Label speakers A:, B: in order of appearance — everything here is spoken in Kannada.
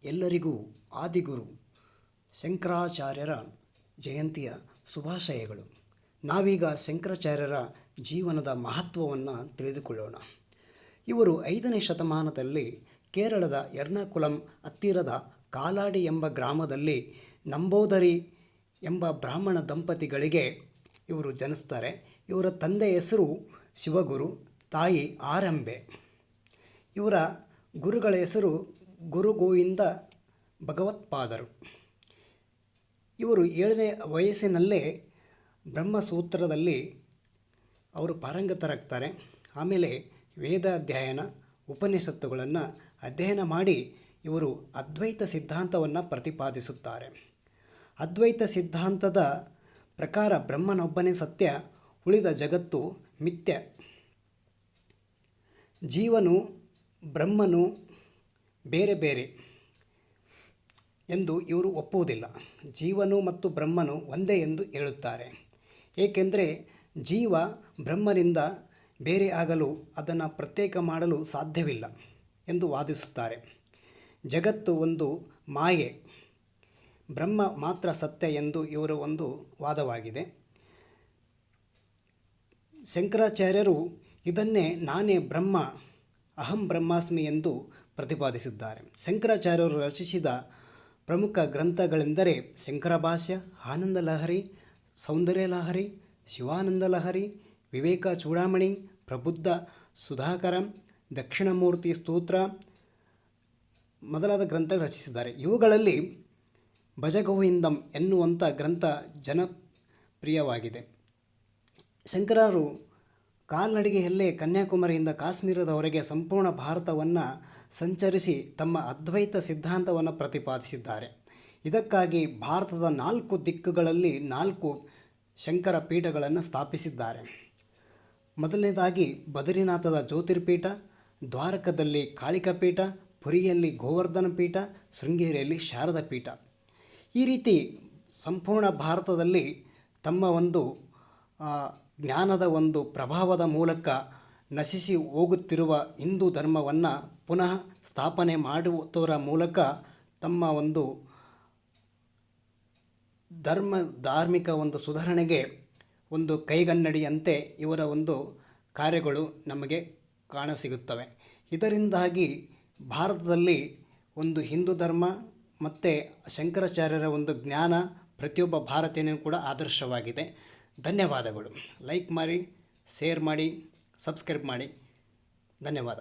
A: ಎಲ್ಲರಿಗೂ ಆದಿಗುರು ಶಂಕರಾಚಾರ್ಯರ ಜಯಂತಿಯ ಶುಭಾಶಯಗಳು. ನಾವೀಗ ಶಂಕರಾಚಾರ್ಯರ ಜೀವನದ ಮಹತ್ವವನ್ನು ತಿಳಿದುಕೊಳ್ಳೋಣ. ಇವರು 5ನೇ ಶತಮಾನದಲ್ಲಿ ಕೇರಳದ ಎರ್ನಾಕುಲಂ ಹತ್ತಿರದ ಕಾಲಾಡಿ ಎಂಬ ಗ್ರಾಮದಲ್ಲಿ ನಂಬೋದರಿ ಎಂಬ ಬ್ರಾಹ್ಮಣ ದಂಪತಿಗಳಿಗೆ ಇವರು ಜನಿಸ್ತಾರೆ. ಇವರ ತಂದೆ ಹೆಸರು ಶಿವಗುರು, ತಾಯಿ ಆರಂಬೆ. ಇವರ ಗುರುಗಳ ಹೆಸರು ಗುರು ಗೋವಿಂದ ಭಗವತ್ಪಾದರು. ಇವರು 7ನೇ ವಯಸ್ಸಿನಲ್ಲೇ ಬ್ರಹ್ಮಸೂತ್ರದಲ್ಲಿ ಅವರು ಪಾರಂಗತರಾಗ್ತಾರೆ. ಆಮೇಲೆ ವೇದ ಅಧ್ಯಯನ, ಉಪನಿಷತ್ತುಗಳನ್ನು ಅಧ್ಯಯನ ಮಾಡಿ ಇವರು ಅದ್ವೈತ ಸಿದ್ಧಾಂತವನ್ನು ಪ್ರತಿಪಾದಿಸುತ್ತಾರೆ. ಅದ್ವೈತ ಸಿದ್ಧಾಂತದ ಪ್ರಕಾರ ಬ್ರಹ್ಮನೊಬ್ಬನೇ ಸತ್ಯ, ಉಳಿದ ಜಗತ್ತು ಮಿಥ್ಯ. ಜೀವನು ಬ್ರಹ್ಮನು ಬೇರೆ ಬೇರೆ ಎಂದು ಇವರು ಒಪ್ಪುವುದಿಲ್ಲ. ಜೀವನು ಮತ್ತು ಬ್ರಹ್ಮನು ಒಂದೇ ಎಂದು ಹೇಳುತ್ತಾರೆ. ಏಕೆಂದರೆ ಜೀವ ಬ್ರಹ್ಮನಿಂದ ಬೇರೆ ಆಗಲು, ಅದನ್ನು ಪ್ರತ್ಯೇಕ ಮಾಡಲು ಸಾಧ್ಯವಿಲ್ಲ ಎಂದು ವಾದಿಸುತ್ತಾರೆ. ಜಗತ್ತು ಒಂದು ಮಾಯೆ, ಬ್ರಹ್ಮ ಮಾತ್ರ ಸತ್ಯ ಎಂದು ಇವರ ಒಂದು ವಾದವಾಗಿದೆ. ಶಂಕರಾಚಾರ್ಯರು ಇದನ್ನೇ ನಾನೇ ಬ್ರಹ್ಮ, ಅಹಂ ಬ್ರಹ್ಮಾಸ್ಮಿ ಎಂದು ಪ್ರತಿಪಾದಿಸಿದ್ದಾರೆ. ಶಂಕರಾಚಾರ್ಯರು ರಚಿಸಿದ ಪ್ರಮುಖ ಗ್ರಂಥಗಳೆಂದರೆ ಶಂಕರ ಭಾಷ್ಯ, ಆನಂದ ಲಹರಿ, ಸೌಂದರ್ಯ ಲಹರಿ, ಶಿವಾನಂದ ಲಹರಿ, ವಿವೇಕ ಚೂಡಾಮಣಿ, ಪ್ರಬುದ್ಧ ಸುಧಾಕರ, ದಕ್ಷಿಣಮೂರ್ತಿ ಸ್ತೋತ್ರ ಮೊದಲಾದ ಗ್ರಂಥ ರಚಿಸಿದ್ದಾರೆ. ಇವುಗಳಲ್ಲಿ ಭಜಗೋವಿಂದಂ ಎನ್ನುವಂಥ ಗ್ರಂಥ ಜನಪ್ರಿಯವಾಗಿದೆ. ಶಂಕರರು ಕಾಲ್ನಡಿಗೆಯಲ್ಲೇ ಕನ್ಯಾಕುಮಾರಿಯಿಂದ ಕಾಶ್ಮೀರದವರೆಗೆ ಸಂಪೂರ್ಣ ಭಾರತವನ್ನು ಸಂಚರಿಸಿ ತಮ್ಮ ಅದ್ವೈತ ಸಿದ್ಧಾಂತವನ್ನು ಪ್ರತಿಪಾದಿಸಿದ್ದಾರೆ. ಇದಕ್ಕಾಗಿ ಭಾರತದ 4 ದಿಕ್ಕುಗಳಲ್ಲಿ 4 ಶಂಕರ ಪೀಠಗಳನ್ನು ಸ್ಥಾಪಿಸಿದ್ದಾರೆ. ಮೊದಲನೇದಾಗಿ ಬದರಿನಾಥದ ಜ್ಯೋತಿರ್ಪೀಠ, ದ್ವಾರಕದಲ್ಲಿ ಕಾಳಿಕಾ ಪೀಠ, ಪುರಿಯಲ್ಲಿ ಗೋವರ್ಧನ ಪೀಠ, ಶೃಂಗೇರಿಯಲ್ಲಿ ಶಾರದಾ ಪೀಠ. ಈ ರೀತಿ ಸಂಪೂರ್ಣ ಭಾರತದಲ್ಲಿ ತಮ್ಮ ಒಂದು ಜ್ಞಾನದ ಒಂದು ಪ್ರಭಾವದ ಮೂಲಕ ನಶಿಸಿ ಹೋಗುತ್ತಿರುವ ಹಿಂದೂ ಧರ್ಮವನ್ನು ಪುನಃ ಸ್ಥಾಪನೆ ಮಾಡುವುದರ ಮೂಲಕ ತಮ್ಮ ಒಂದು ಧಾರ್ಮಿಕ ಒಂದು ಸುಧಾರಣೆಗೆ ಒಂದು ಕೈಗನ್ನಡಿಯಂತೆ ಇವರ ಒಂದು ಕಾರ್ಯಗಳು ನಮಗೆ ಕಾಣಸಿಗುತ್ತವೆ. ಇದರಿಂದಾಗಿ ಭಾರತದಲ್ಲಿ ಒಂದು ಹಿಂದೂ ಧರ್ಮ ಮತ್ತು ಶಂಕರಾಚಾರ್ಯರ ಒಂದು ಜ್ಞಾನ ಪ್ರತಿಯೊಬ್ಬ ಭಾರತೀಯನಿಗೂ ಕೂಡ ಆದರ್ಶವಾಗಿದೆ. ಧನ್ಯವಾದಗಳು. ಲೈಕ್ ಮಾಡಿ, ಶೇರ್ ಮಾಡಿ, ಸಬ್ಸ್ಕ್ರೈಬ್ ಮಾಡಿ. ಧನ್ಯವಾದ.